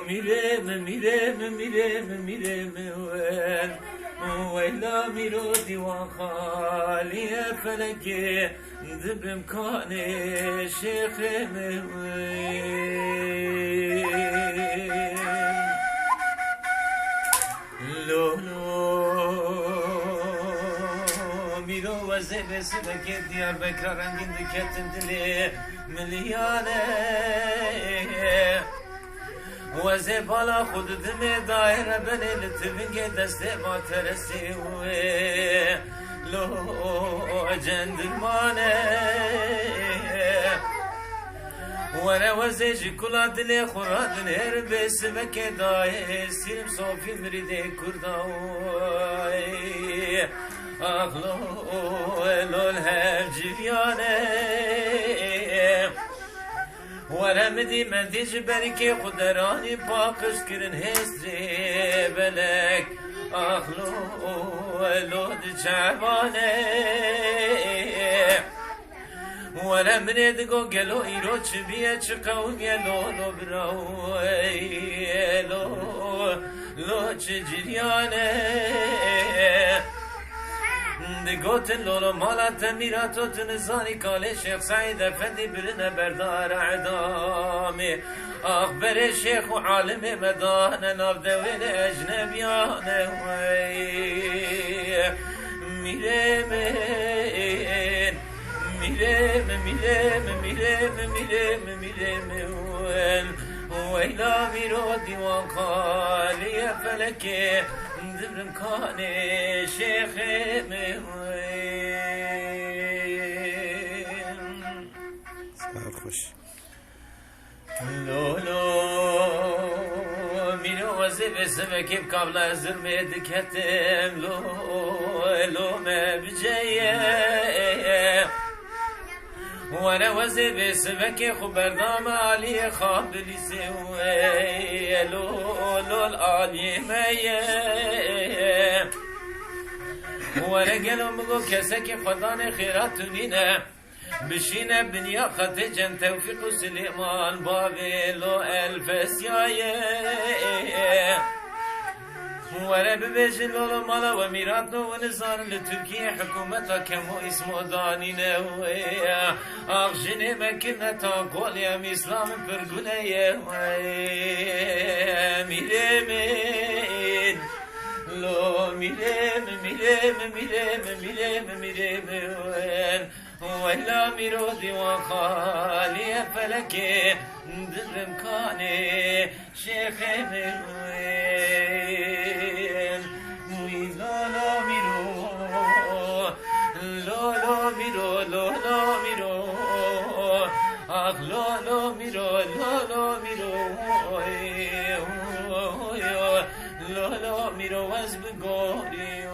میرم ویلا میرو دیوان خالی فلکه دبم کانه شیخ میرو وزه بسیده که دیار بکر رنگین دکتن دلی ملیانه وزه بالا خود دم دایره بله لطفنگه دسته با ترسی لو جندرمانه وره وزه جکولا دلی خورادن هر بسمکه دایه سیرم صوفی مريده كرداوي اخلو لول هجيانه وره مدي مدي جبركي قدراني باقش كرن هستري بلك اخلو لول جعبانه وره منه دگو گلو ایرو چه بیه چه قومیه لو براو لو چه جریانه دگوتن لولو مالا تمیراتو تنزانی کاله شیخ سعید افندی برنه بردار اعدامه اخبر شیخ و عالم مدانه ناف دوین اجنبیانه میره ویلا میرو دیوان خالی فلکه دبرم کانه شیخ خوش لولو میرو وزه بسمه که بکابل ازر میدکتم لولو مبجیه وره وزه بسمه خبردام علی خواب لیسه لول علی میه وره گلو مگو کسه که خدان خیرات تونینه بشینه بنیا خط جن توفیق و سلیمان بابلو الفسیایه وره ببیجن لولو مالا و میرات نو و نظار لترکیه حکومتا کمو اسمو دانینه آخشنه مکنه تا قولیم اسلام پرگونه میرمین لو میرم ویلا میرو دیوان خالی فلکه دلم کانه شیخ لالا میرو آخ لالا میرو لالا میرو از بگاری